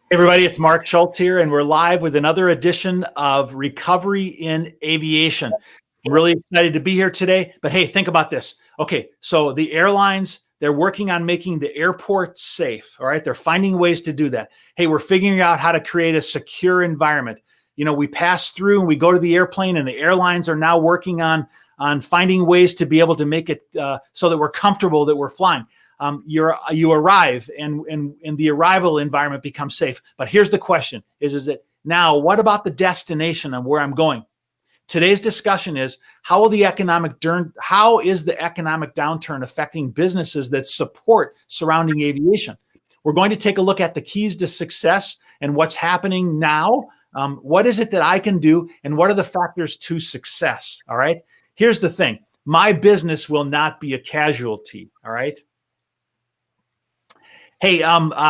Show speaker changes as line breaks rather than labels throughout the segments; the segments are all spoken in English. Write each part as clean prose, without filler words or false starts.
Hey everybody, it's Mark Schultz here, and we're live with another edition of Recovery in Aviation. I'm really excited to be here today, but hey, think about this. Okay, so the airlines, they're working on making the airport safe, all right? They're finding ways to do that. Hey, we're figuring out how to create a secure environment. You know, we pass through and we go to the airplane, and the airlines are now working on finding ways to be able to make it so that we're comfortable that we're flying. You arrive and the arrival environment becomes safe. But here's the question is that now what about the destination and where I'm going? Today's discussion is how is the economic downturn affecting businesses that support surrounding aviation? We're going to take a look at the keys to success and what's happening now. What is it that I can do and what are the factors to success? All right. Here's the thing. My business will not be a casualty. All right. Hey,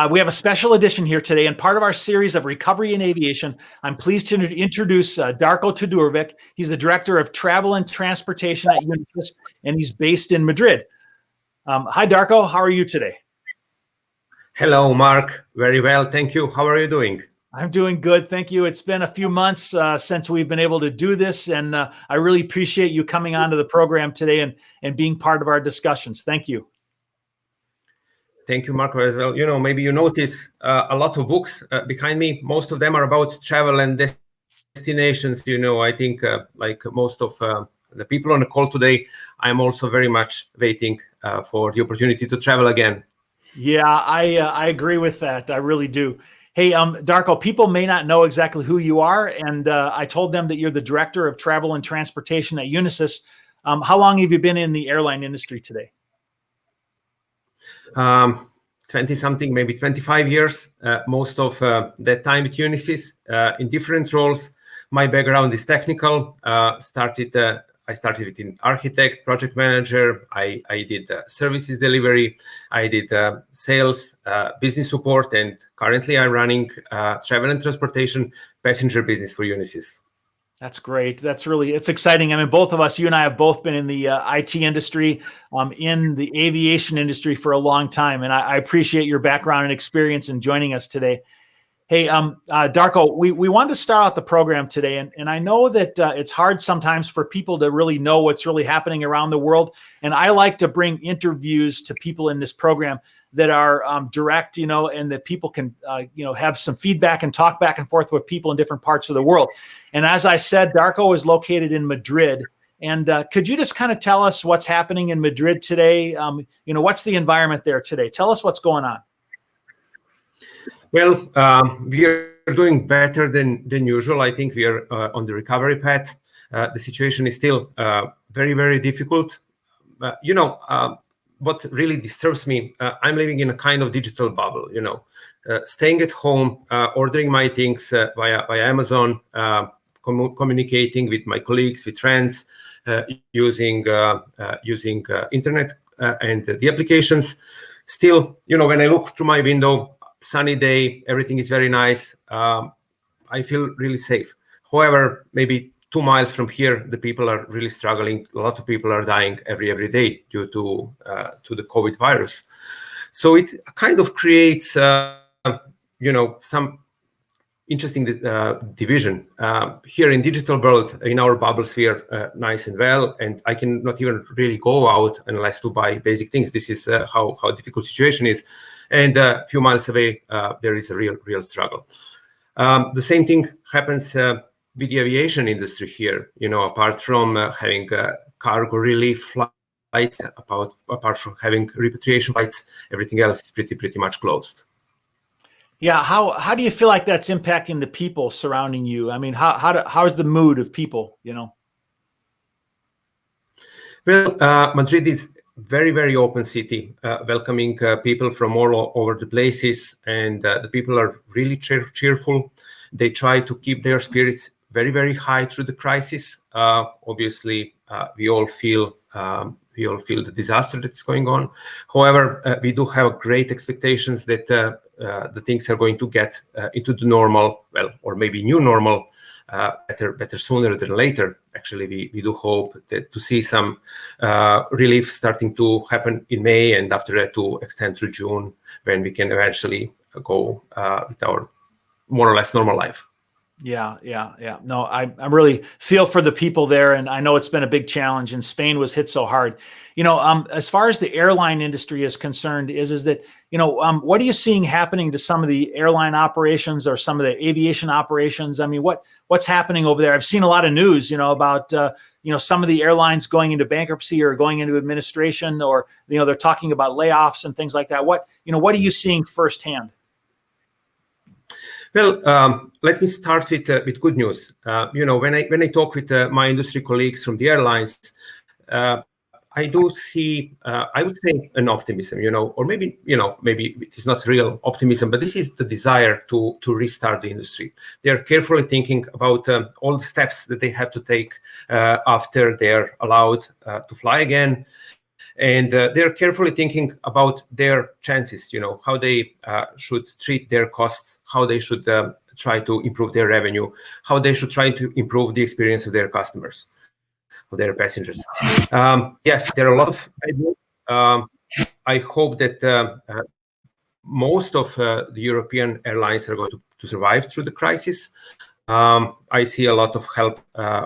we have a special edition here today, and part of our series of Recovery in Aviation, I'm pleased to introduce Darko Todorovic. He's the Director of Travel and Transportation at Unisys, and he's based in Madrid. Hi, Darko. How are you today?
Hello, Mark. Very well. Thank you. How are you doing?
I'm doing good. Thank you. It's been a few months since we've been able to do this, and I really appreciate you coming onto the program today and being part of our discussions. Thank you.
Thank you, Marco, as well. You know, maybe you notice a lot of books behind me. Most of them are about travel and destinations. You know, I think like most of the people on the call today, I'm also very much waiting for the opportunity to travel again.
Yeah, I agree with that. I really do. Hey, Darko, people may not know exactly who you are, and I told them that you're the Director of Travel and Transportation at Unisys. How long have you been in the airline industry today?
20 something, maybe 25 years, most of that time at Unisys in different roles. My background is technical. I started with an architect, project manager. I did services delivery. I did sales, business support, and currently I'm running travel and transportation passenger business for Unisys.
That's great. It's exciting. I mean, both of us, you and I have both been in the IT industry, in the aviation industry for a long time. And I appreciate your background and experience in joining us today. Hey, Darko, we wanted to start out the program today. And I know that it's hard sometimes for people to really know what's really happening around the world. And I like to bring interviews to people in this program that are direct, and that people can, have some feedback and talk back and forth with people in different parts of the world. And as I said, Darko is located in Madrid. And could you just kind of tell us what's happening in Madrid today? What's the environment there today? Tell us what's going on.
Well, we are doing better than usual. I think we are on the recovery path. The situation is still very, very difficult. What really disturbs me, I'm living in a kind of digital bubble, staying at home, ordering my things via Amazon, communicating with my colleagues, with friends, using internet and the applications. Still, when I look through my window, sunny day, everything is very nice. I feel really safe. However, maybe 2 miles from here, the people are really struggling. A lot of people are dying every day due to the COVID virus. So it kind of creates, some interesting division. Here in digital world, in our bubbles, we are nice and well, and I can not even really go out unless to buy basic things. This is how difficult situation is. And a few miles away, there is a real struggle. The same thing happens with the aviation industry here, apart from having cargo relief flights, apart from having repatriation flights, everything else is pretty much closed.
Yeah, how do you feel like that's impacting the people surrounding you? I mean, how's the mood of people?
Well, Madrid is very, very open city, welcoming people from all over the places, and the people are really cheerful. They try to keep their spirits very, very high through the crisis. Obviously, we all feel the disaster that's going on. However, we do have great expectations that the things are going to get into the normal, or maybe new normal, better sooner than later. Actually, we do hope that to see some relief starting to happen in May, and after that to extend through June, when we can eventually go with our more or less normal life.
Yeah. No, I really feel for the people there, and I know it's been a big challenge. And Spain was hit so hard. As far as the airline industry is concerned, is that what are you seeing happening to some of the airline operations or some of the aviation operations? I mean, what's happening over there? I've seen a lot of news, about some of the airlines going into bankruptcy or going into administration, or they're talking about layoffs and things like that. What are you seeing firsthand?
Well, let me start with good news. When I talk with my industry colleagues from the airlines, I do see, I would say, an optimism. Or maybe it is not real optimism, but this is the desire to restart the industry. They are carefully thinking about all the steps that they have to take after they're allowed to fly again. And they're carefully thinking about their chances, how they should treat their costs, how they should try to improve their revenue, how they should try to improve the experience of their customers, of their passengers. Yes, there are a lot of ideas. I hope that most of the European airlines are going to survive through the crisis. I see a lot of help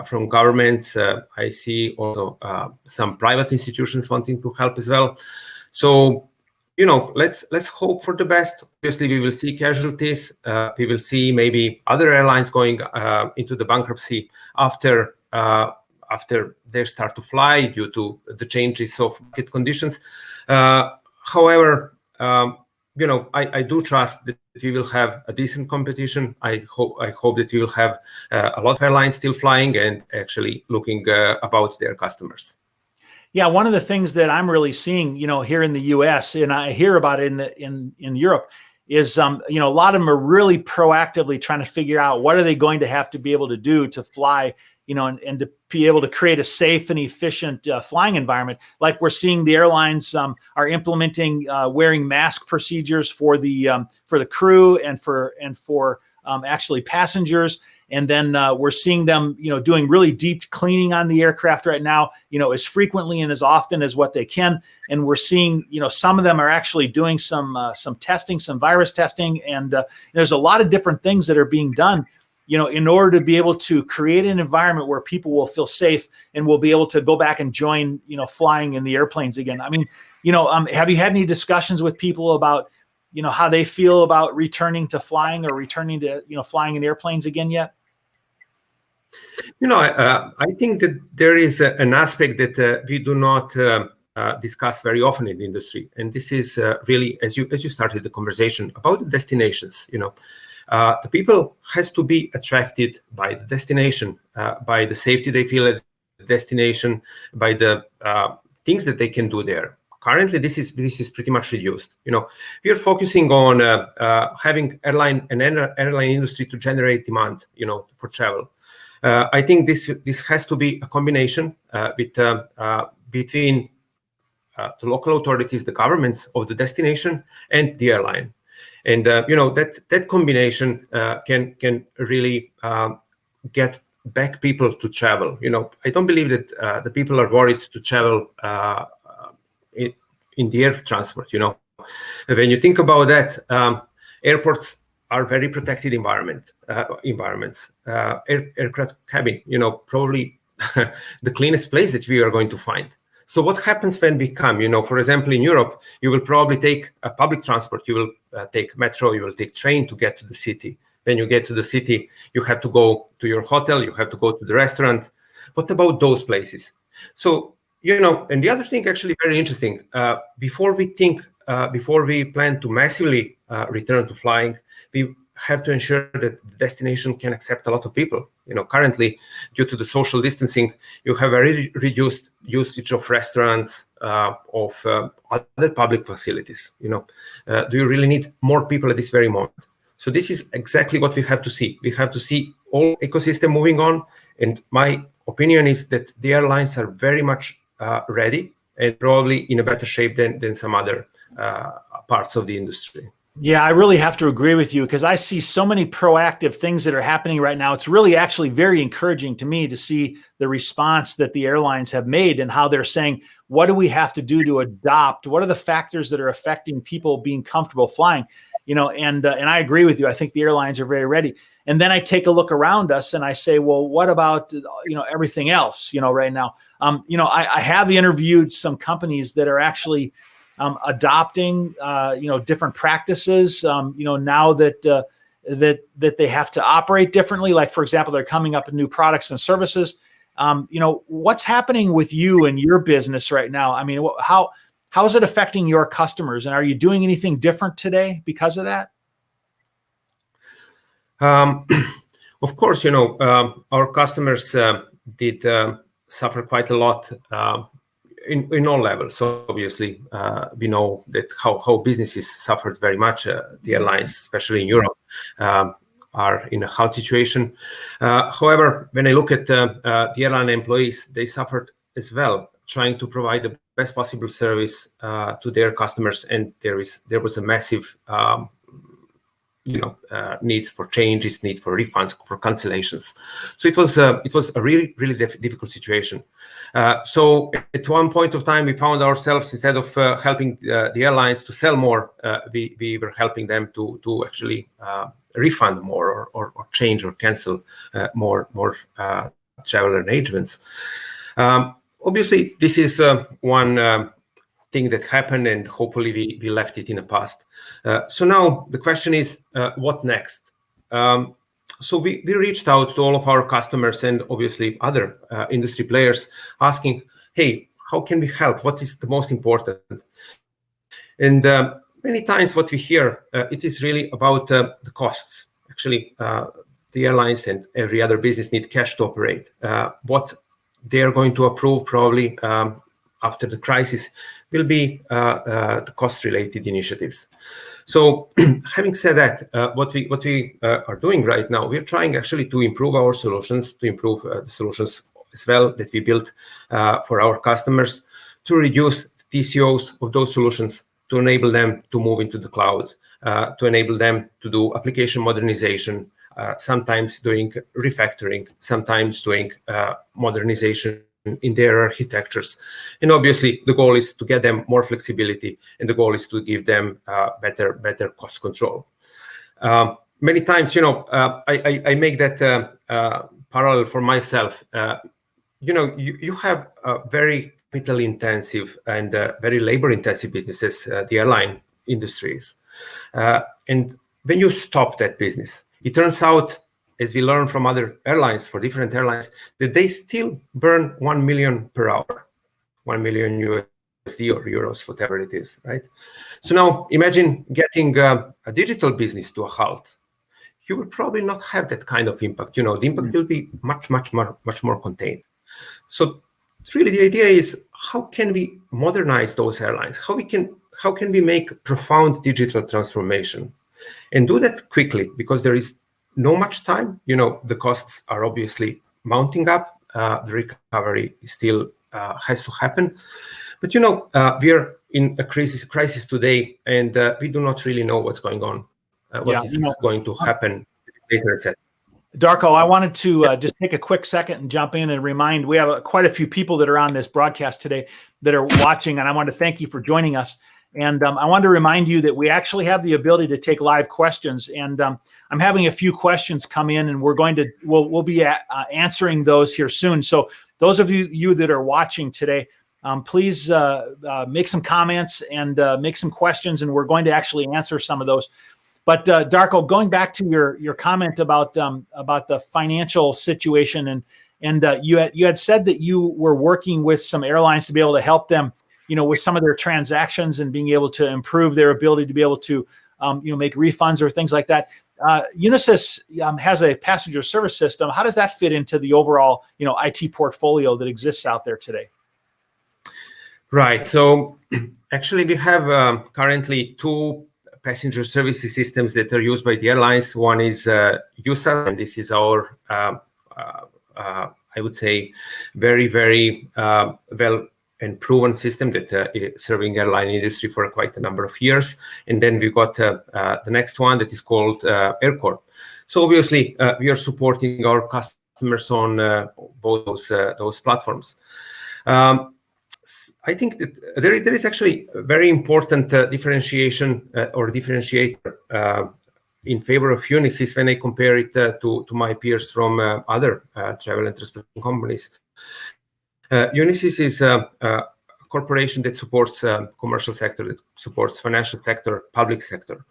from governments. I see also some private institutions wanting to help as well. So, let's hope for the best. Obviously, we will see casualties. We will see maybe other airlines going into the bankruptcy after they start to fly due to the changes of market conditions. However, I do trust that we will have a decent competition. I hope that we will have a lot of airlines still flying and actually looking about their customers.
Yeah, one of the things that I'm really seeing, here in the U.S. and I hear about it in Europe is, a lot of them are really proactively trying to figure out what are they going to have to be able to do to fly, and to be able to create a safe and efficient flying environment. Like we're seeing the airlines are implementing wearing mask procedures for the crew and for actually passengers. And then we're seeing them, doing really deep cleaning on the aircraft right now, as frequently and as often as what they can. And we're seeing, some of them are actually doing some testing, some virus testing, and there's a lot of different things that are being done, in order to be able to create an environment where people will feel safe and will be able to go back and join, flying in the airplanes again. I mean, have you had any discussions with people about, how they feel about returning to flying or returning to, flying in airplanes again yet?
I think that there is an aspect that we do not discuss very often in the industry, and this is really, as you started the conversation about the destinations. The people has to be attracted by the destination, by the safety they feel at the destination, by the things that they can do there. Currently, this is pretty much reduced. We are focusing on having airline industry to generate demand, for travel. I think this has to be a combination between the local authorities, the governments of the destination, and the airline. And that combination can really get back people to travel. I don't believe that the people are worried to travel in the air transport. When you think about that, airports are very protected environments. Aircraft cabin, probably the cleanest place that we are going to find. So what happens when we come? For example, in Europe, you will probably take a public transport. You will take metro, you will take train to get to the city. When you get to the city, you have to go to your hotel, you have to go to the restaurant. What about those places? So, and the other thing actually very interesting, before we plan to massively return to flying, we have to ensure that the destination can accept a lot of people. Currently, due to the social distancing, you have a very reduced usage of restaurants, of other public facilities. Do you really need more people at this very moment? So this is exactly what we have to see. We have to see all ecosystem moving on. And my opinion is that the airlines are very much ready and probably in a better shape than some other parts of the industry.
Yeah, I really have to agree with you because I see so many proactive things that are happening right now. It's really actually very encouraging to me to see the response that the airlines have made and how they're saying, what do we have to do to adopt? What are the factors that are affecting people being comfortable flying? and I agree with you. I think the airlines are very ready. And then I take a look around us and I say, well, what about, everything else, right now? I have interviewed some companies that are actually adopting, different practices, now that they have to operate differently. Like, for example, they're coming up with new products and services. What's happening with you and your business right now? I mean, how is it affecting your customers? And are you doing anything different today because of that?
Of course, our customers did suffer quite a lot in all levels. So obviously, we know that how businesses suffered very much. The airlines, especially in Europe, are in a hard situation. However, when I look at the airline employees, they suffered as well, trying to provide the best possible service to their customers, and there was a massive need for changes, need for refunds, for cancellations. So it was a really, really difficult situation. So at one point of time, we found ourselves, instead of helping the airlines to sell more, we were helping them to actually refund more or change or cancel more travel arrangements. Obviously, this is one thing that happened, and hopefully we left it in the past. So now the question is, what next? So we reached out to all of our customers and obviously other industry players, asking, hey, how can we help? What is the most important? And many times what we hear, it is really about the costs. Actually, the airlines and every other business need cash to operate. What they are going to approve probably after the crisis will be the cost-related initiatives. So, having said that, what we are doing right now, we are trying actually to improve our solutions, to improve the solutions as well that we built for our customers, to reduce the TCOs of those solutions, to enable them to move into the cloud, to enable them to do application modernization, sometimes doing refactoring, sometimes doing modernization in their architectures. And obviously, the goal is to get them more flexibility, and the goal is to give them better cost control. Many times, I make that parallel for myself. You have very capital-intensive and very labor-intensive businesses, the airline industries. And when you stop that business, it turns out, as we learn from other airlines, for different airlines, that they still burn 1 million per hour, 1 million USD or euros, whatever it is, right? So now imagine getting a digital business to a halt. You will probably not have that kind of impact. The impact will be much more contained. So really the idea is, how can we modernize those airlines? How can we make profound digital transformation? And do that quickly, because there is no much time. The costs are obviously mounting up. The recovery still has to happen. But we are in a crisis today, and we do not really know what's going on, what is going to happen later, etc.
Darko, I wanted to just take a quick second and jump in and remind, we have quite a few people that are on this broadcast today that are watching, and I want to thank you for joining us. And I want to remind you that we actually have the ability to take live questions, and I'm having a few questions come in, and we'll be answering those here soon. So those of you that are watching today, please make some comments and make some questions, and we're going to actually answer some of those. But Darko, going back to your comment about the financial situation, and you had said that you were working with some airlines to be able to help them, with some of their transactions and being able to improve their ability to be able to, make refunds or things like that. Unisys has a passenger service system. How does that fit into the overall, IT portfolio that exists out there today?
Right. So actually, we have currently two passenger services systems that are used by the airlines. One is USAS, and this is our, I would say, very, very well and proven system that is serving airline industry for quite a number of years. And then we got the next one that is called AirCore. So obviously, we are supporting our customers on both those platforms. I think that there is actually a very important differentiation or differentiator in favor of Unisys when I compare it to my peers from other travel and transportation companies. Unisys is a corporation that supports commercial sector, that supports financial sector, public sector.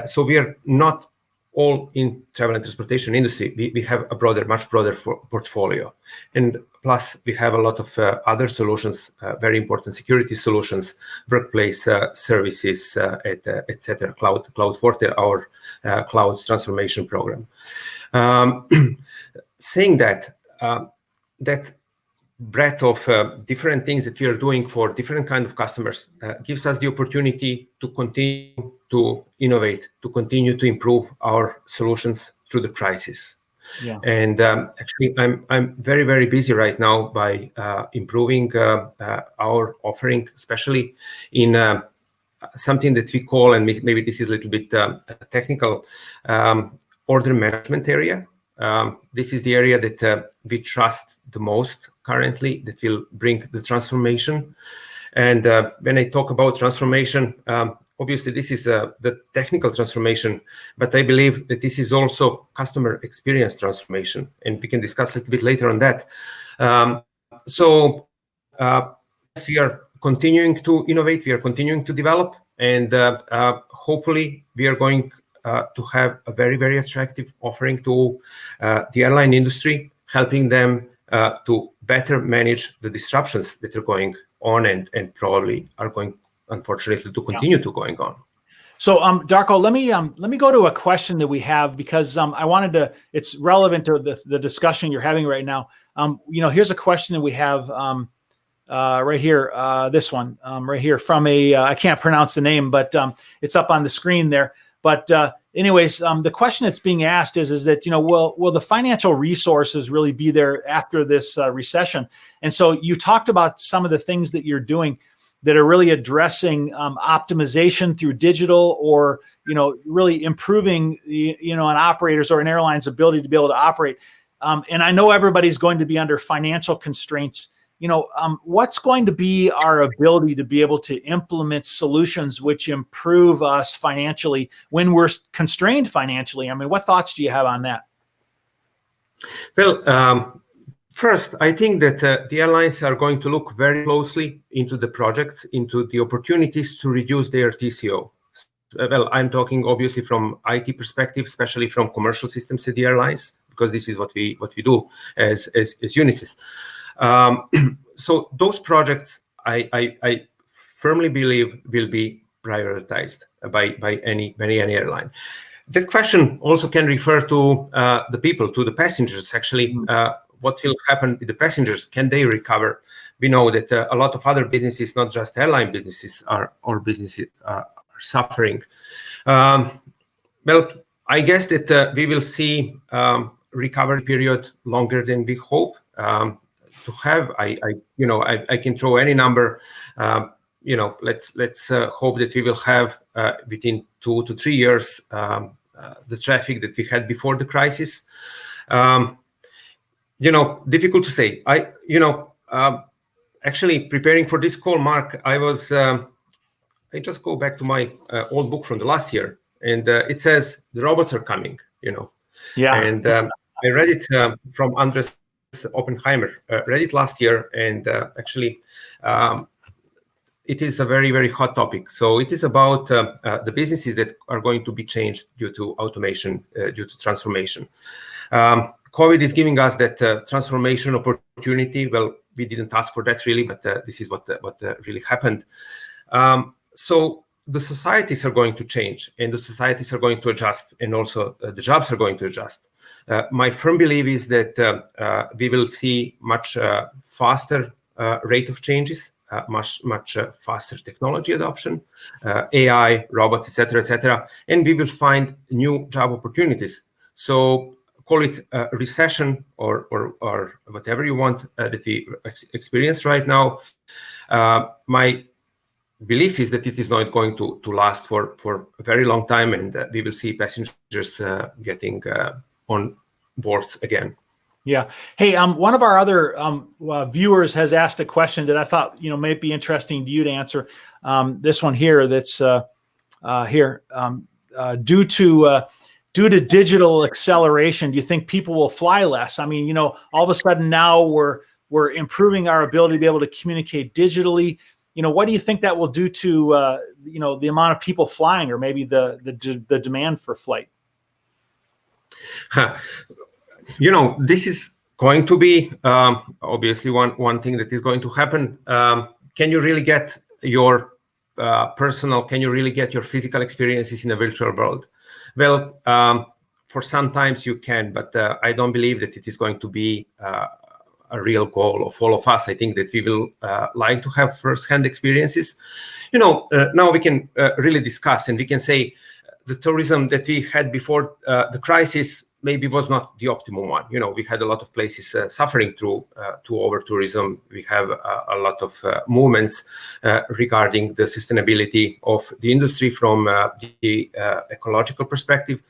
So we are not all in travel and transportation industry. We have a much broader portfolio. And plus, we have a lot of other solutions, very important security solutions, workplace services, etc. Cloud Forte, our cloud transformation program. Saying that, that breadth of different things that we are doing for different kind of customers gives us the opportunity to continue to innovate, to continue to improve our solutions through the crisis.
Yeah.
And actually, I'm very, very busy right now by improving our offering, especially in something that we call, and maybe this is a little bit technical, order management area. This is the area that we trust the most currently, that will bring the transformation. And when I talk about transformation, obviously this is the technical transformation, but I believe that this is also customer experience transformation, and we can discuss a little bit later on that. So yes, we are continuing to innovate, we are continuing to develop, and hopefully we are going to have a very, very attractive offering to the airline industry, helping them to better manage the disruptions that are going on and probably are going, unfortunately, to continue to going on.
So, Darko, let me go to a question that we have, because I wanted to. It's relevant to the discussion you're having right now. Here's a question that we have right here. This one right here from I can't pronounce the name, but it's up on the screen there. But anyways, the question that's being asked is that, will the financial resources really be there after this recession? And so you talked about some of the things that you're doing that are really addressing optimization through digital, or, really improving an operator's or an airline's ability to be able to operate. And I know everybody's going to be under financial constraints. What's going to be our ability to be able to implement solutions which improve us financially when we're constrained financially? I mean, what thoughts do you have on that?
Well, first, I think that the airlines are going to look very closely into the projects, into the opportunities to reduce their TCO. Well, I'm talking obviously from IT perspective, especially from commercial systems at the airlines, because this is what we do as Unisys. So those projects, I firmly believe, will be prioritized by any airline. That question also can refer to the people, to the passengers. Actually, what will happen with the passengers? Can they recover? We know that a lot of other businesses, not just airline businesses, are suffering. Well, I guess that we will see recovery period longer than we hope to have. I can throw any number. Let's hope that we will have within 2 to 3 years the traffic that we had before the crisis. Difficult to say. Actually preparing for this call, Mark, I just go back to my old book from the last year, and it says the robots are coming. Yeah. And I read it from Andres Oppenheimer. Read it last year, and actually, it is a very, very hot topic. So it is about the businesses that are going to be changed due to automation, due to transformation. COVID is giving us that transformation opportunity. Well, we didn't ask for that really, but this is what really happened. So the societies are going to change, and the societies are going to adjust, and also the jobs are going to adjust. My firm belief is that we will see much faster rate of changes, much faster technology adoption, AI, robots, etc., and we will find new job opportunities. So call it a recession or whatever you want that we experience right now. My belief is that it is not going to last for a very long time, and we will see passengers getting on boards again.
Yeah. Hey, one of our other viewers has asked a question that I thought, may be interesting to you to answer. This one here, that's here. Due to digital acceleration, do you think people will fly less? I mean, all of a sudden now we're improving our ability to be able to communicate digitally. What do you think that will do to the amount of people flying, or maybe the demand for flight?
This is going to be obviously one thing that is going to happen. Can you really get your can you really get your physical experiences in a virtual world? Well, for sometimes you can, but I don't believe that it is going to be a real goal of all of us. I think that we will like to have first-hand experiences. Now we can really discuss, and we can say the tourism that we had before the crisis maybe was not the optimum one. We had a lot of places suffering through over tourism. We have a lot of movements regarding the sustainability of the industry from the ecological perspective.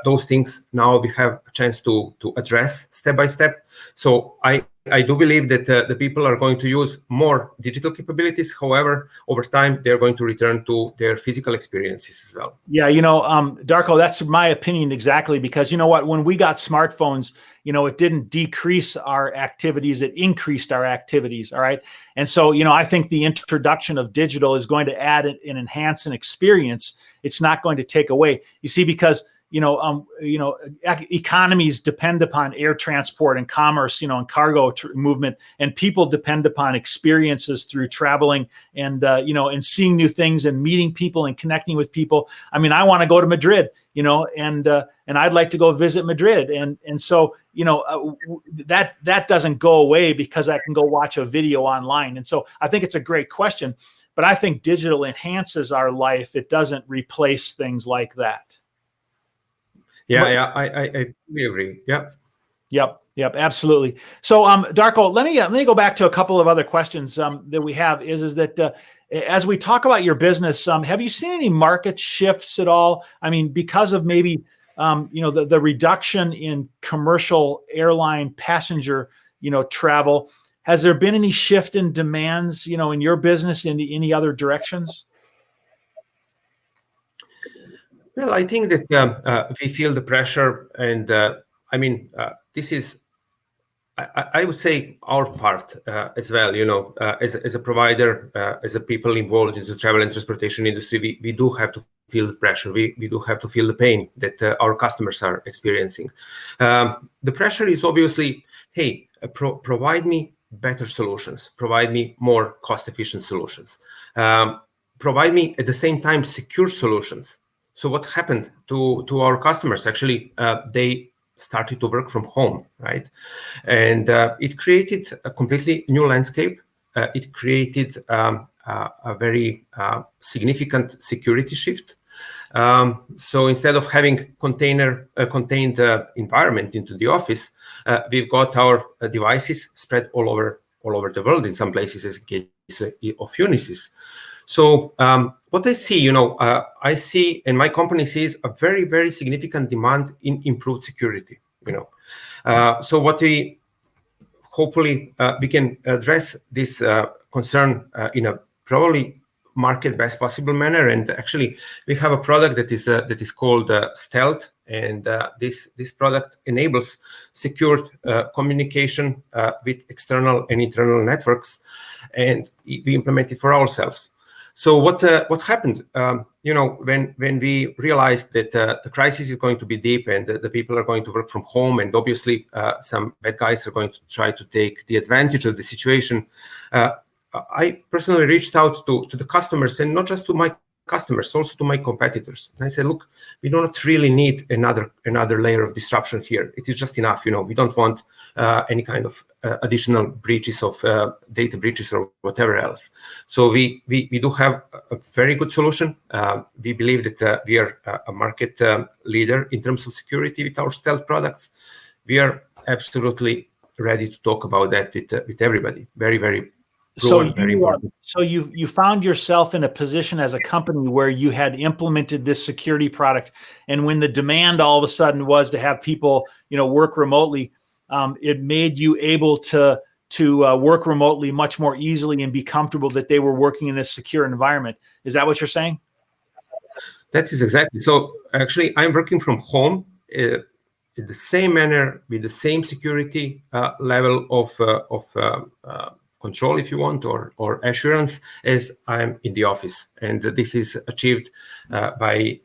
Those things now we have a chance to address step by step. So I do believe that the people are going to use more digital capabilities. However, over time, they're going to return to their physical experiences as well.
Yeah, Darko, that's my opinion exactly, because you know what, when we got smartphones, it didn't decrease our activities, it increased our activities. All right. And so, I think the introduction of digital is going to add and enhance an experience. It's not going to take away. You see, because economies depend upon air transport and commerce, and cargo movement, and people depend upon experiences through traveling and, and seeing new things and meeting people and connecting with people. I mean, I want to go to Madrid, and I'd like to go visit Madrid. And so, that doesn't go away because I can go watch a video online. And so I think it's a great question, but I think digital enhances our life. It doesn't replace things like that.
Yeah, I fully agree. Yeah.
Yep, absolutely. So, Darko, let me go back to a couple of other questions that we have. Is that as we talk about your business, have you seen any market shifts at all? I mean, because of maybe the reduction in commercial airline passenger travel, has there been any shift in demands in your business in any other directions?
Well, I think that we feel the pressure, and this is, I would say, our part as well. As a provider, as a people involved in the travel and transportation industry, we do have to feel the pressure. We do have to feel the pain that our customers are experiencing. The pressure is obviously, hey, provide me better solutions, provide me more cost-efficient solutions, provide me at the same time secure solutions. So what happened to our customers? Actually, they started to work from home, right? And it created a completely new landscape. It created a very significant security shift. So instead of having contained environment into the office, we've got our devices spread all over the world, in some places, as in case of Unisys. So what I see, I see, and my company sees, a very, very significant demand in improved security. So what we hopefully we can address this concern in a probably market best possible manner. And actually, we have a product that is called Stealth, and this product enables secured communication with external and internal networks, and we implement it for ourselves. So what happened? When we realized that the crisis is going to be deep and the people are going to work from home, and obviously some bad guys are going to try to take the advantage of the situation, I personally reached out to the customers, and not just to my customers, also to my competitors. And I said, look, we do not really need another layer of disruption here. It is just enough. We don't want any kind of additional breaches of data breaches or whatever else. So we do have a very good solution. We believe that we are a market leader in terms of security with our Stealth products. We are absolutely ready to talk about that with everybody. Very, very very important.
So you found yourself in a position as a company where you had implemented this security product, and when the demand all of a sudden was to have people, work remotely, it made you able to work remotely much more easily and be comfortable that they were working in a secure environment. Is that what you're saying?
That is exactly. So actually, I'm working from home in the same manner with the same security level of control, if you want, or assurance as I'm in the office. And this is achieved by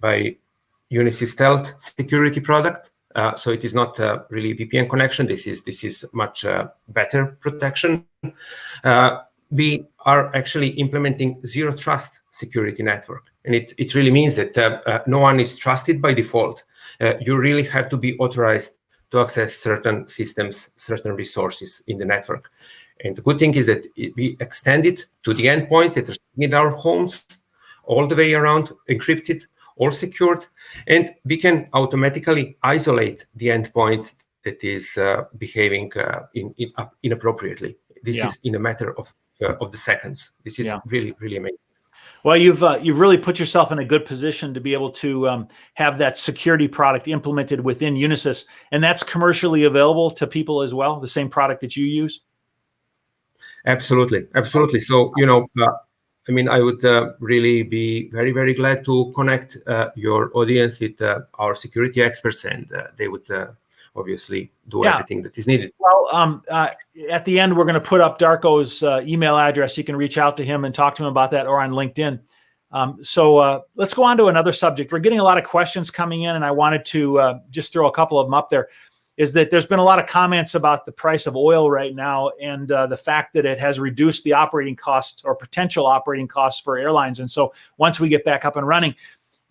Unisys Stealth security product. So it is not really VPN connection. This is much better protection. We are actually implementing zero trust security network, and it really means that no one is trusted by default. You really have to be authorized to access certain systems, certain resources in the network. And the good thing is that we extend it to the endpoints that are in our homes, all the way around, encrypted, all secured, and we can automatically isolate the endpoint that is behaving inappropriately. This is in a matter of the seconds. This is really, really amazing.
Well, you've really put yourself in a good position to be able to have that security product implemented within Unisys, and that's commercially available to people as well, the same product that you use?
Absolutely. So, I mean, I would really be very, very glad to connect your audience with our security experts, and they would obviously do everything that is needed.
Well, at the end, we're going to put up Darko's email address. You can reach out to him and talk to him about that, or on LinkedIn. So let's go on to another subject. We're getting a lot of questions coming in, and I wanted to just throw a couple of them up there. Is that there's been a lot of comments about the price of oil right now, and the fact that it has reduced the operating costs or potential operating costs for airlines. And so once we get back up and running,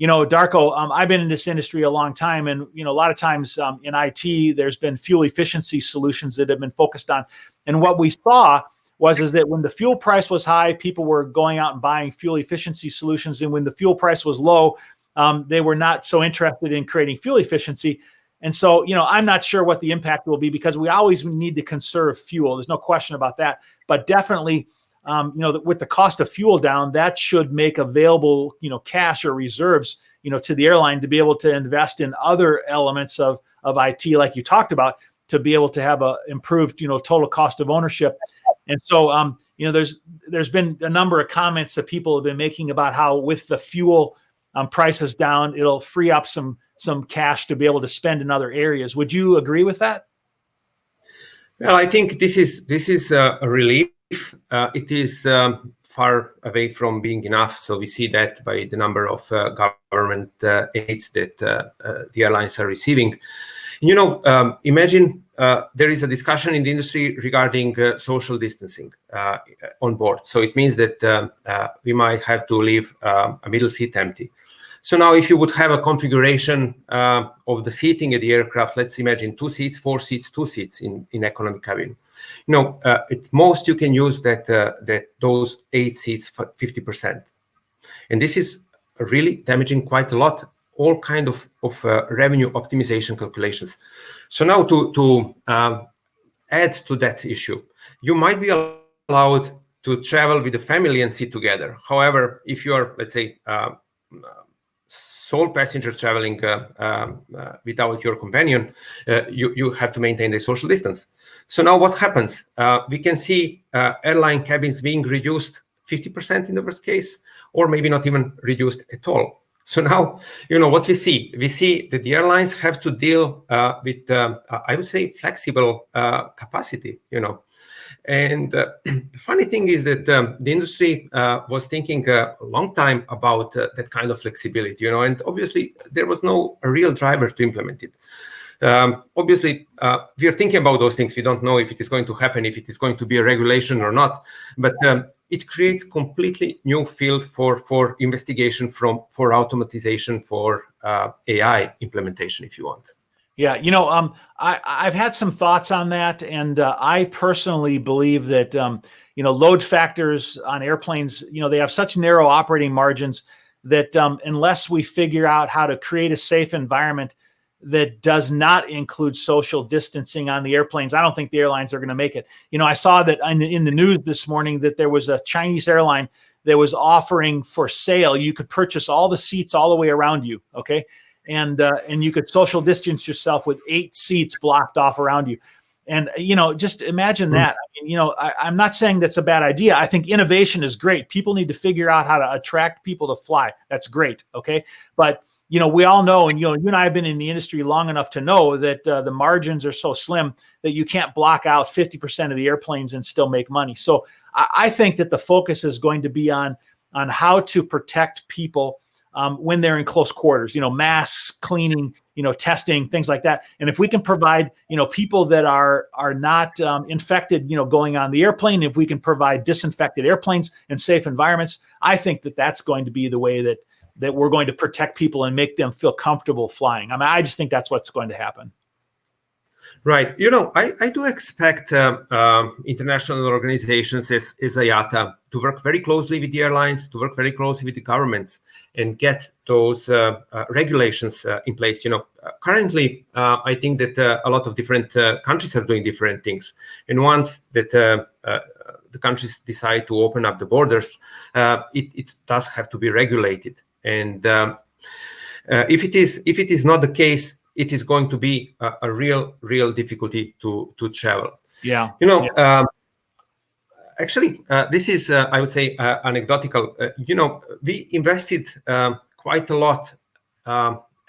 Darko, I've been in this industry a long time, and a lot of times in IT, there's been fuel efficiency solutions that have been focused on. And what we saw is that when the fuel price was high, people were going out and buying fuel efficiency solutions, and when the fuel price was low, they were not so interested in creating fuel efficiency. And so, I'm not sure what the impact will be, because we always need to conserve fuel. There's no question about that. But definitely, with the cost of fuel down, that should make available, cash or reserves, to the airline to be able to invest in other elements of IT, like you talked about, to be able to have a improved, total cost of ownership. And so, there's been a number of comments that people have been making about how with the fuel prices down, it'll free up some cash to be able to spend in other areas. Would you agree with that?
Well, I think this is a relief. It is far away from being enough. So we see that by the number of government aids that the airlines are receiving. Imagine there is a discussion in the industry regarding social distancing on board. So it means that we might have to leave a middle seat empty. So now if you would have a configuration of the seating at the aircraft, let's imagine 2 seats, 4 seats, 2 seats in economy cabin. At most you can use those 8 seats for 50%. And this is really damaging quite a lot, all kind of revenue optimization calculations. So now to add to that issue, you might be allowed to travel with the family and sit together. However, if you are, let's say, sole passenger traveling without your companion, you have to maintain the social distance. So now what happens? We can see airline cabins being reduced 50% in the worst case, or maybe not even reduced at all. So now, what we see? We see that the airlines have to deal with, I would say, flexible capacity, And the funny thing is that the industry was thinking a long time about that kind of flexibility, and obviously there was no real driver to implement it. Obviously, we are thinking about those things. We don't know if it is going to happen, if it is going to be a regulation or not, but it creates completely new field for investigation, for automatization, for AI implementation, if you want.
Yeah, I've had some thoughts on that, and I personally believe that load factors on airplanes, they have such narrow operating margins that unless we figure out how to create a safe environment that does not include social distancing on the airplanes, I don't think the airlines are going to make it. I saw that in the news this morning that there was a Chinese airline that was offering for sale. You could purchase all the seats all the way around you, okay? And you could social distance yourself with 8 seats blocked off around you. And, just imagine that. I mean, I'm not saying that's a bad idea. I think innovation is great. People need to figure out how to attract people to fly. That's great. Okay. But, we all know, and, you and I have been in the industry long enough to know that the margins are so slim that you can't block out 50% of the airplanes and still make money. So I think that the focus is going to be on how to protect people when they're in close quarters, masks, cleaning, testing, things like that. And if we can provide, people that are not infected, going on the airplane, if we can provide disinfected airplanes and safe environments, I think that that's going to be the way that we're going to protect people and make them feel comfortable flying. I mean, I just think that's what's going to happen.
Right. I do expect international organizations as IATA to work very closely with the airlines, to work very closely with the governments, and get those regulations in place. Currently, I think that a lot of different countries are doing different things. And once that the countries decide to open up the borders, it does have to be regulated. And if it is not the case, it is going to be a real difficulty to travel.
Yeah.
Actually, this is, I would say, anecdotal. We invested quite a lot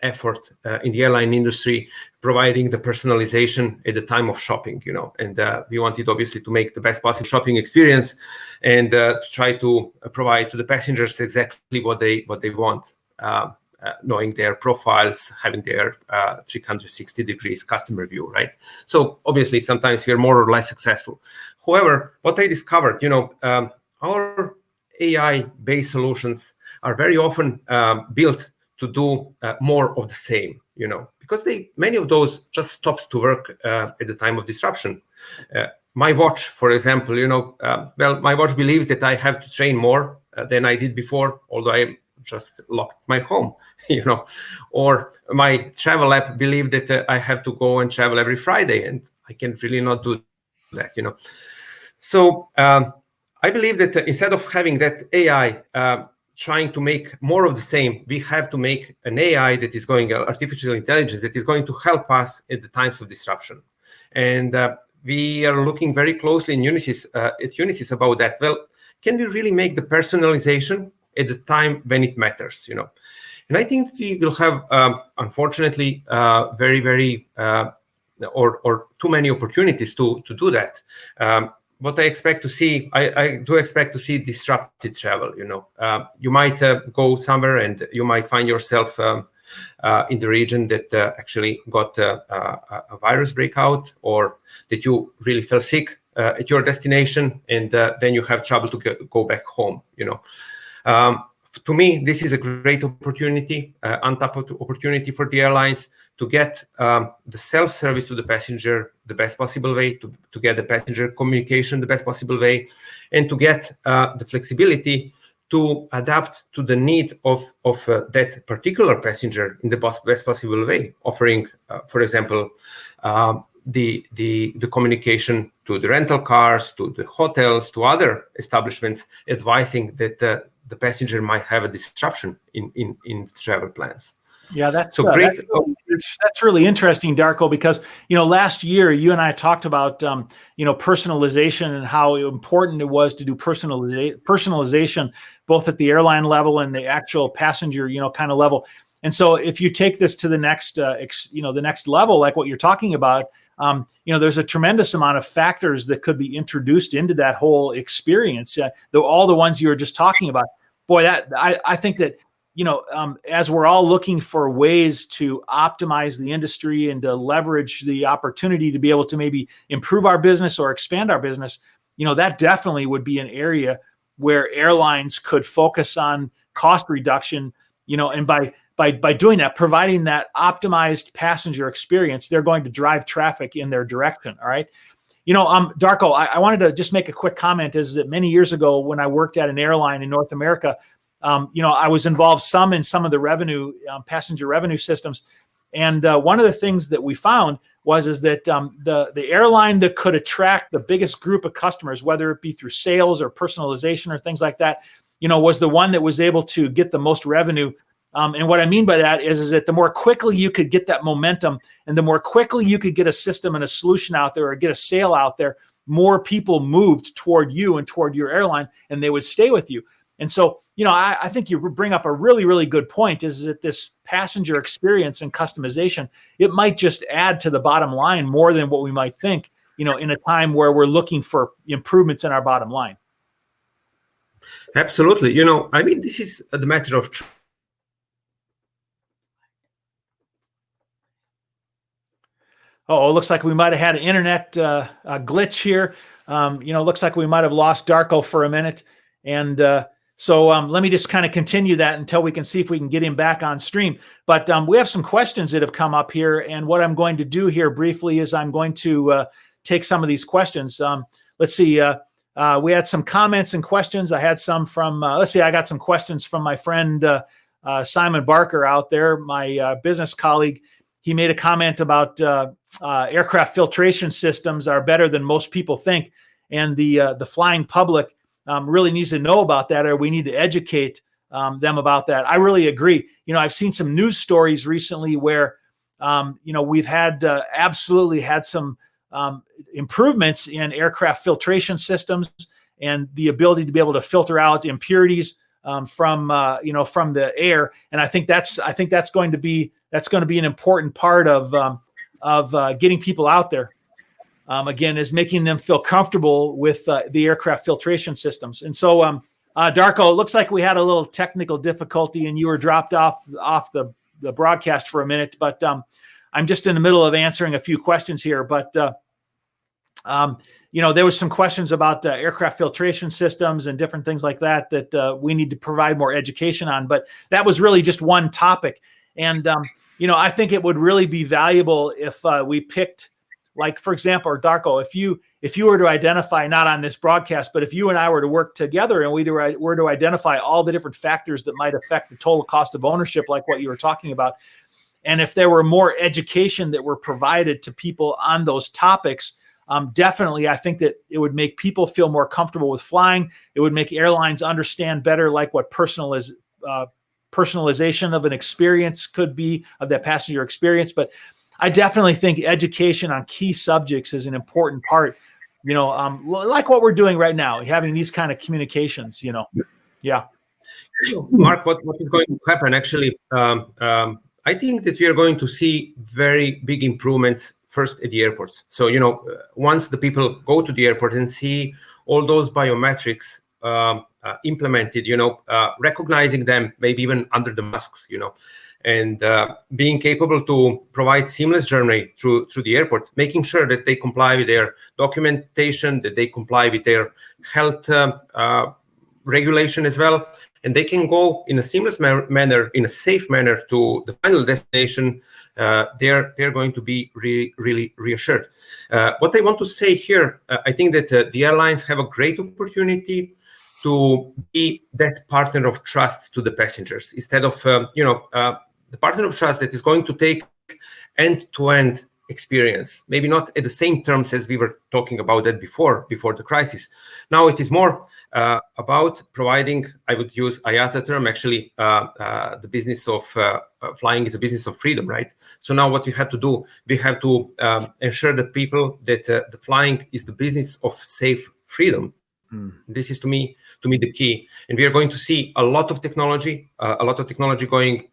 effort in the airline industry, providing the personalization at the time of shopping, and we wanted obviously to make the best possible shopping experience and to try to provide to the passengers exactly what they want. Knowing their profiles, having their 360 degrees customer view, right? So obviously, sometimes we are more or less successful. However, what I discovered, our AI-based solutions are very often built to do more of the same, because many of those just stopped to work at the time of disruption. My watch, for example, my watch believes that I have to train more than I did before, although I just locked my home, or my travel app believed that I have to go and travel every Friday, and I can really not do that, So I believe that instead of having that AI trying to make more of the same, we have to make an AI that is artificial intelligence, that is going to help us at the times of disruption. And we are looking very closely at Unisys about that. Well, can we really make the personalization at the time when it matters, And I think we will have, unfortunately, very or too many opportunities to do that. What I expect to see, I do expect to see disrupted travel. You might go somewhere and you might find yourself in the region that actually got a virus breakout, or that you really fell sick at your destination, and then you have trouble to go back home. To me, this is a great opportunity, untapped opportunity for the airlines to get the self-service to the passenger the best possible way, to get the passenger communication the best possible way, and to get the flexibility to adapt to the need of that particular passenger in the best possible way, offering, for example, the communication to the rental cars, to the hotels, to other establishments, advising that the passenger might have a disruption in travel plans.
Yeah, that's so great. That's really interesting, Darko, because last year you and I talked about personalization and how important it was to do personalization both at the airline level and the actual passenger kind of level. And so if you take this to the next the next level, like what you're talking about, there's a tremendous amount of factors that could be introduced into that whole experience. All the ones you were just talking about. Boy, that I think that as we're all looking for ways to optimize the industry and to leverage the opportunity to be able to maybe improve our business or expand our business, that definitely would be an area where airlines could focus on cost reduction. And by doing that, providing that optimized passenger experience, they're going to drive traffic in their direction. All right. Darko, I wanted to just make a quick comment, is that many years ago when I worked at an airline in North America, I was involved in some of the revenue, passenger revenue systems. And one of the things that we found was that the airline that could attract the biggest group of customers, whether it be through sales or personalization or things like that, was the one that was able to get the most revenue And what I mean by that is that the more quickly you could get that momentum and the more quickly you could get a system and a solution out there or get a sale out there, more people moved toward you and toward your airline, and they would stay with you. And so, I think you bring up a really, really good point, is that this passenger experience and customization, it might just add to the bottom line more than what we might think, in a time where we're looking for improvements in our bottom line.
Absolutely. I mean, this is the matter of
Oh, it looks like we might have had an internet glitch here. Looks like we might have lost Darko for a minute. And so let me just kind of continue that until we can see if we can get him back on stream. But we have some questions that have come up here. And what I'm going to do here briefly is I'm going to take some of these questions. Let's see. We had some comments and questions. I had some from, I got some questions from my friend Simon Barker out there, my business colleague. He made a comment about aircraft filtration systems are better than most people think. And the flying public really needs to know about that, or we need to educate them about that. I really agree. I've seen some news stories recently where, we've had absolutely had some improvements in aircraft filtration systems and the ability to be able to filter out impurities from the air. And I think that's going to be an important part of getting people out there. Again, is making them feel comfortable with the aircraft filtration systems. And so, Darko, it looks like we had a little technical difficulty and you were dropped off the broadcast for a minute, but I'm just in the middle of answering a few questions here. But, there was some questions about aircraft filtration systems and different things like that we need to provide more education on. But that was really just one topic. And, I think it would really be valuable if we picked, like, for example, or Darko, if you were to identify, not on this broadcast, but if you and I were to work together and we were to identify all the different factors that might affect the total cost of ownership, like what you were talking about, and if there were more education that were provided to people on those topics, definitely, I think that it would make people feel more comfortable with flying. It would make airlines understand better, like what personalization of an experience could be, of that passenger experience. But I definitely think education on key subjects is an important part, like what we're doing right now, having these kind of communications, Yeah.
Mark, what is going to happen? Actually, I think that we are going to see very big improvements first at the airports. So, once the people go to the airport and see all those biometrics implemented, recognizing them, maybe even under the masks, and being capable to provide seamless journey through the airport, making sure that they comply with their documentation, that they comply with their health regulation as well, and they can go in a seamless manner, in a safe manner to the final destination. They're going to be really reassured. What I want to say here, I think that the airlines have a great opportunity to be that partner of trust to the passengers, instead of the partner of trust that is going to take end-to-end experience, maybe not at the same terms as we were talking about that before the crisis. Now it is more about providing, I would use IATA term, actually, the business of flying is a business of freedom, right? So now what we have to do, we have to ensure that people that the flying is the business of safe freedom. This is to me the key. And we are going to see a lot of technology going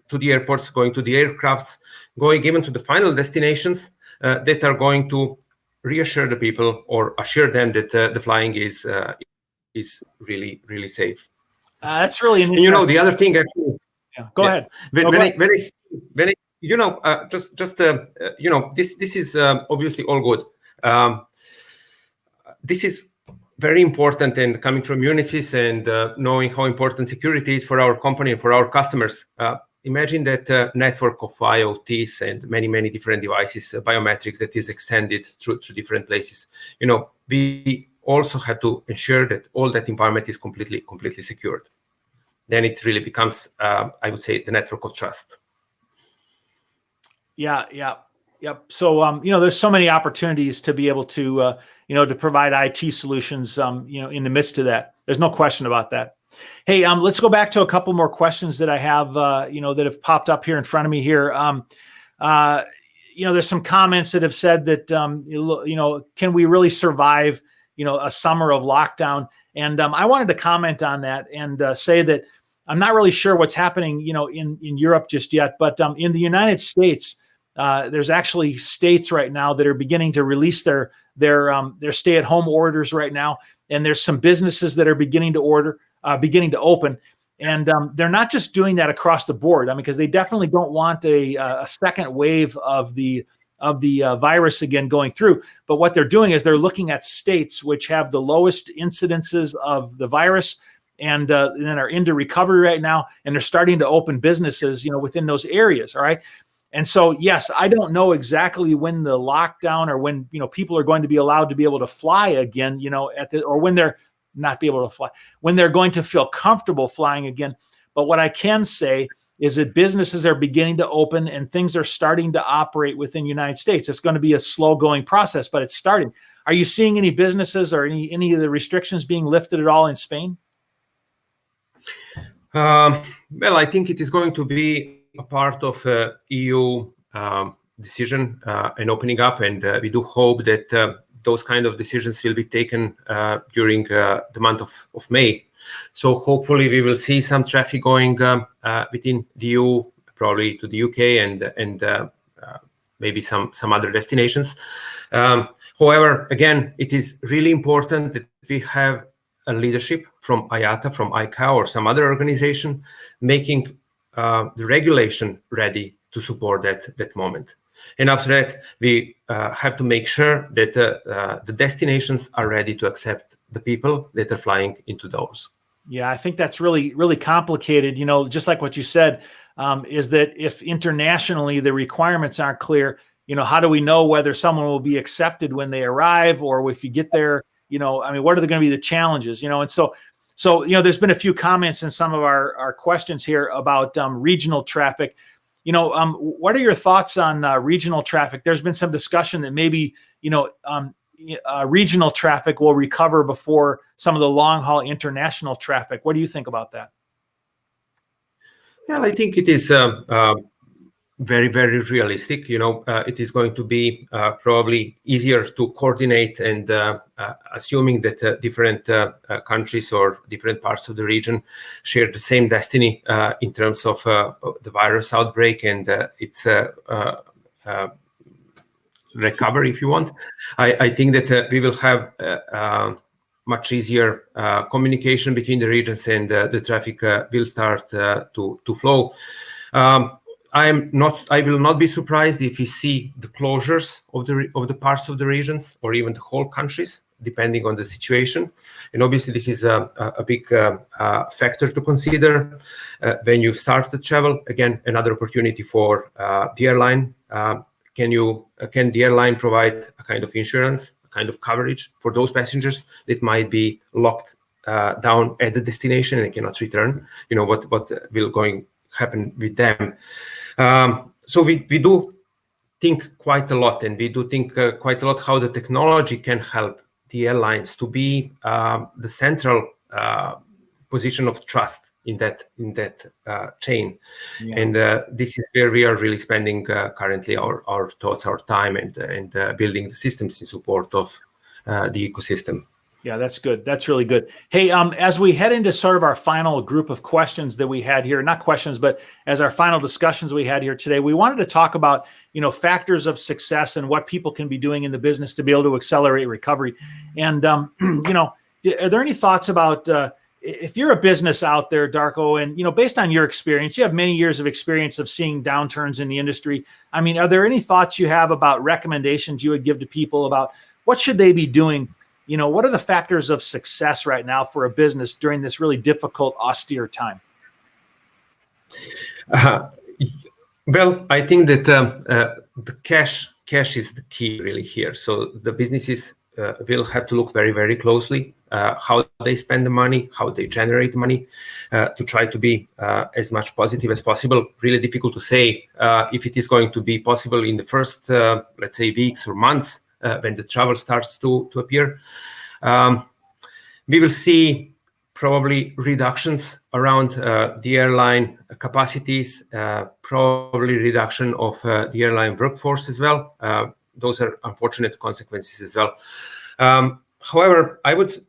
to the airports, going to the aircrafts, going even to the final destinations that are going to reassure the people or assure them that the flying is really safe.
That's really
an interesting. And the other thing, actually.
Yeah, go ahead.
This is obviously all good. This is very important, and coming from Unisys and knowing how important security is for our company and for our customers. Imagine that network of IoTs and many different devices, biometrics that is extended through different places. We also have to ensure that all that environment is completely secured. Then it really becomes, I would say, the network of trust.
Yep. So, there's so many opportunities to be able to, to provide IT solutions, in the midst of that. There's no question about that. Hey, let's go back to a couple more questions that I have, that have popped up here in front of me here. There's some comments that have said that, can we really survive, a summer of lockdown? And I wanted to comment on that and say that I'm not really sure what's happening, in Europe just yet, but in the United States, there's actually states right now that are beginning to release their stay-at-home orders right now, and there's some businesses that are beginning to open, and they're not just doing that across the board. I mean, because they definitely don't want a second wave of the virus again going through. But what they're doing is they're looking at states which have the lowest incidences of the virus, and then are into recovery right now, and they're starting to open businesses, within those areas. All right. And so, yes, I don't know exactly when the lockdown or when, people are going to be allowed to be able to fly again, or when they're not be able to fly, when they're going to feel comfortable flying again. But what I can say is that businesses are beginning to open and things are starting to operate within the United States. It's going to be a slow going process, but it's starting. Are you seeing any businesses or any of the restrictions being lifted at all in Spain?
Well, I think it is going to be a part of EU decision and opening up, and we do hope that those kind of decisions will be taken during the month of May. So hopefully we will see some traffic going within the EU, probably to the UK and maybe some other destinations. However, again, it is really important that we have a leadership from IATA, from ICAO, or some other organization making the regulation ready to support that moment. And after that, we have to make sure that the destinations are ready to accept the people that are flying into those.
Yeah, I think that's really, really complicated. Just like what you said, is that if internationally the requirements aren't clear, how do we know whether someone will be accepted when they arrive, or if you get there, what are going to be the challenges, and so, there's been a few comments in some of our questions here about regional traffic. What are your thoughts on regional traffic? There's been some discussion that maybe, regional traffic will recover before some of the long haul international traffic. What do you think about that?
Well, I think it is very, very realistic. It is going to be probably easier to coordinate, and assuming that different countries or different parts of the region share the same destiny in terms of the virus outbreak and its recovery, if you want. I think that we will have much easier communication between the regions, and the traffic will start to flow. I will not be surprised if we see the closures of the parts of the regions, or even the whole countries, depending on the situation. And obviously, this is a big factor to consider when you start the travel. Again, another opportunity for the airline. Can the airline provide a kind of insurance, a kind of coverage for those passengers that might be locked down at the destination and cannot return? What will happen with them? So we do think quite a lot, and we do think quite a lot how the technology can help the airlines to be the central position of trust in that chain. Yeah. And this is where we are really spending currently our thoughts, our time, and building the systems in support of the ecosystem.
Yeah, that's good. That's really good. Hey, as we head into sort of our final group of questions that we had here, not questions, but as our final discussions we had here today, we wanted to talk about, factors of success and what people can be doing in the business to be able to accelerate recovery. And, are there any thoughts about, if you're a business out there, Darko, and, based on your experience, you have many years of experience of seeing downturns in the industry. I mean, are there any thoughts you have about recommendations you would give to people about what should they be doing? What are the factors of success right now for a business during this really difficult, austere time?
Well, I think that the cash is the key really here. So the businesses will have to look very, very closely how they spend the money, how they generate money, to try to be as much positive as possible. Really difficult to say if it is going to be possible in the first, let's say, weeks or months. When the travel starts to appear, we will see probably reductions around the airline capacities, probably reduction of the airline workforce as well. Those are unfortunate consequences as well. However, I would,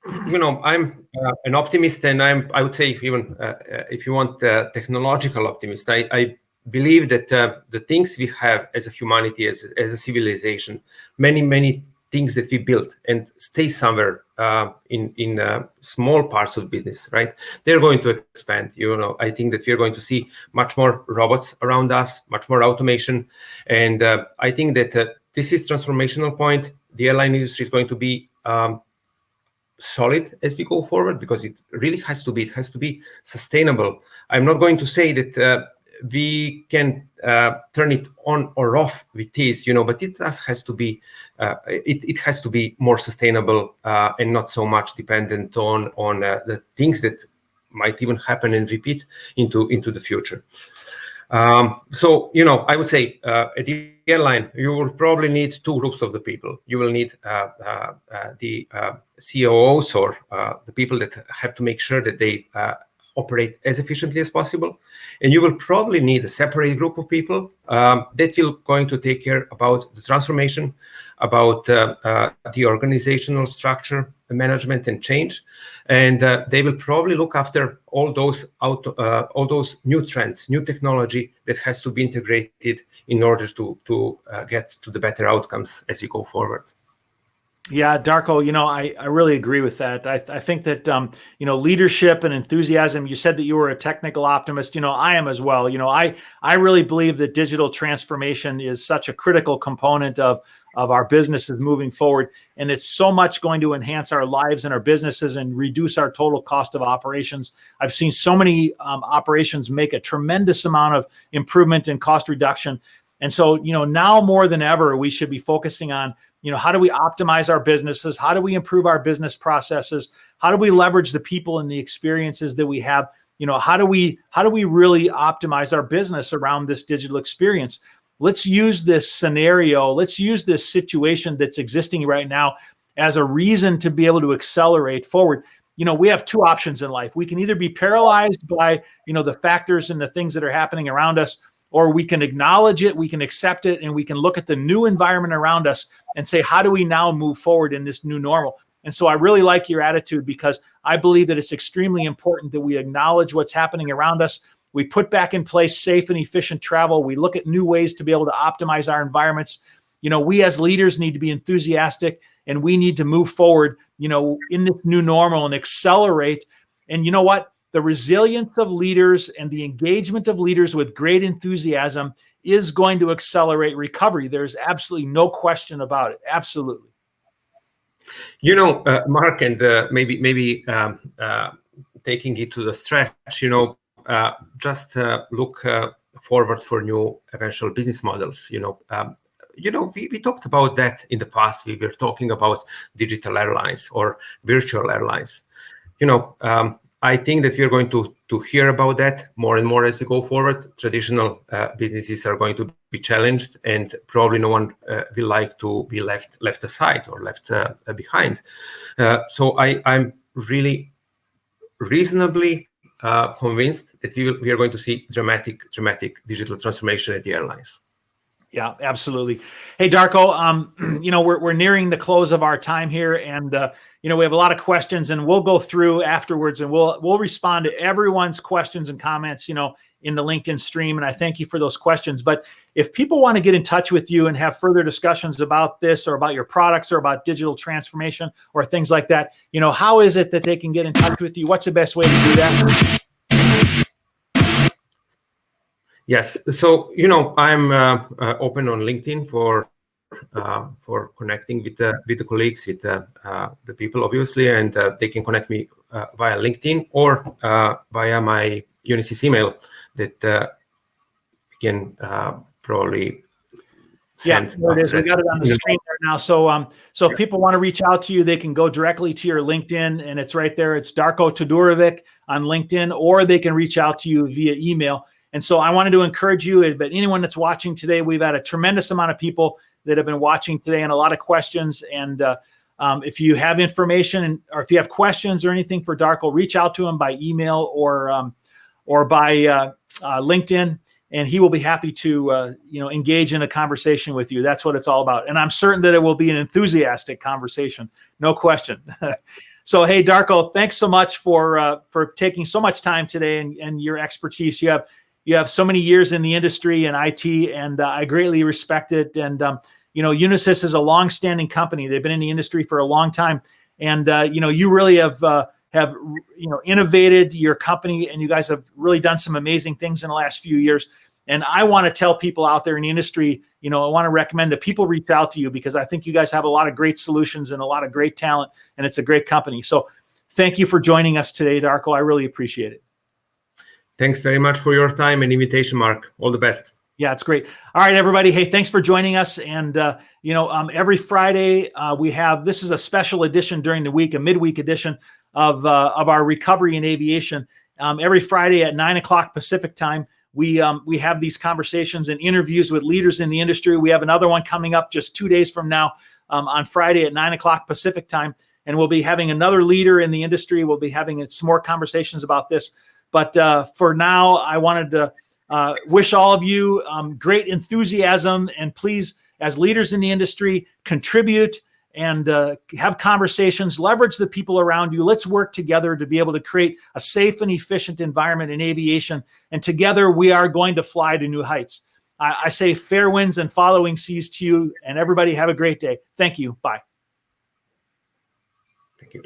I'm an optimist, and I would say even if you want technological optimist, I believe that the things we have as a humanity, as a civilization, many things that we built and stay somewhere in small parts of business, right? They're going to expand. I think that we're going to see much more robots around us, much more automation, and I think that this is transformational point. The airline industry is going to be solid as we go forward, because it really has to be. It has to be sustainable. I'm not going to say that we can turn it on or off with this, but it has to be. It has to be more sustainable and not so much dependent on the things that might even happen and repeat into the future. So I would say at the airline, you will probably need two groups of the people. You will need the COOs, or the people that have to make sure that they operate as efficiently as possible, and you will probably need a separate group of people that will going to take care about the transformation, about the organizational structure, the management and change, and they will probably look after all those new trends, new technology that has to be integrated in order to get to the better outcomes as you go forward.
Yeah, Darko, I really agree with that. I think that, leadership and enthusiasm, you said that you were a technical optimist, I am as well. I really believe that digital transformation is such a critical component of our businesses moving forward. And it's so much going to enhance our lives and our businesses and reduce our total cost of operations. I've seen so many operations make a tremendous amount of improvement in cost reduction. And so, now more than ever, we should be focusing on, how do we optimize our businesses? How do we improve our business processes? How do we leverage the people and the experiences that we have? How do we really optimize our business around this digital experience? Let's use this scenario. Let's use this situation that's existing right now as a reason to be able to accelerate forward. We have two options in life. We can either be paralyzed by, the factors and the things that are happening around us, or we can acknowledge it, we can accept it, and we can look at the new environment around us and say, how do we now move forward in this new normal? And so I really like your attitude, because I believe that it's extremely important that we acknowledge what's happening around us. We put back in place safe and efficient travel. We look at new ways to be able to optimize our environments. We as leaders need to be enthusiastic, and we need to move forward, in this new normal and accelerate. And you know what? The resilience of leaders and the engagement of leaders with great enthusiasm is going to accelerate recovery. There's absolutely no question about it. Absolutely.
Mark, and maybe taking it to the stretch, just look forward for new eventual business models. We talked about that in the past. We were talking about digital airlines or virtual airlines. I think that we're going to hear about that more and more as we go forward. Traditional businesses are going to be challenged, and probably no one will like to be left aside or left behind. So I'm really reasonably convinced that we are going to see dramatic digital transformation at the airlines.
Yeah, absolutely. Hey, Darko, we're nearing the close of our time here, and we have a lot of questions, and we'll go through afterwards, and we'll respond to everyone's questions and comments, in the LinkedIn stream. And I thank you for those questions. But if people want to get in touch with you and have further discussions about this, or about your products, or about digital transformation, or things like that, how is it that they can get in touch with you? What's the best way to do that?
Yes, so I'm open on LinkedIn for connecting with the colleagues, with the people, obviously, and they can connect me via LinkedIn or via my Unisys email that we can probably send.
Yeah, there it is. We got it on the screen there now. So if people want to reach out to you, they can go directly to your LinkedIn, and it's right there. It's Darko Todorovic on LinkedIn, or they can reach out to you via email. And so I wanted to encourage you, but anyone that's watching today, we've had a tremendous amount of people that have been watching today and a lot of questions. And If you have information or if you have questions or anything for Darko, reach out to him by email or by LinkedIn, and he will be happy to engage in a conversation with you. That's what it's all about. And I'm certain that it will be an enthusiastic conversation. No question. So, hey, Darko, thanks so much for taking so much time today and your expertise. You have so many years in the industry and IT, and I greatly respect it. And Unisys is a long-standing company. They've been in the industry for a long time, and you really have innovated your company, and you guys have really done some amazing things in the last few years. And I want to tell people out there in the industry, I want to recommend that people reach out to you, because I think you guys have a lot of great solutions and a lot of great talent, and it's a great company. So thank you for joining us today, Darko. I really appreciate it.
Thanks very much for your time and invitation, Mark. All the best.
Yeah, it's great. All right, everybody. Hey, thanks for joining us. And, every Friday this is a special edition during the week, a midweek edition of our Recovery in Aviation. Every Friday at 9:00 Pacific time, we have these conversations and interviews with leaders in the industry. We have another one coming up just 2 days from now on Friday at 9:00 Pacific time. And we'll be having another leader in the industry. We'll be having some more conversations about this. But for now, I wanted to wish all of you great enthusiasm, and please, as leaders in the industry, contribute and have conversations, leverage the people around you. Let's work together to be able to create a safe and efficient environment in aviation. And together we are going to fly to new heights. I say fair winds and following seas to you, and everybody have a great day. Thank you. Bye.
Thank you.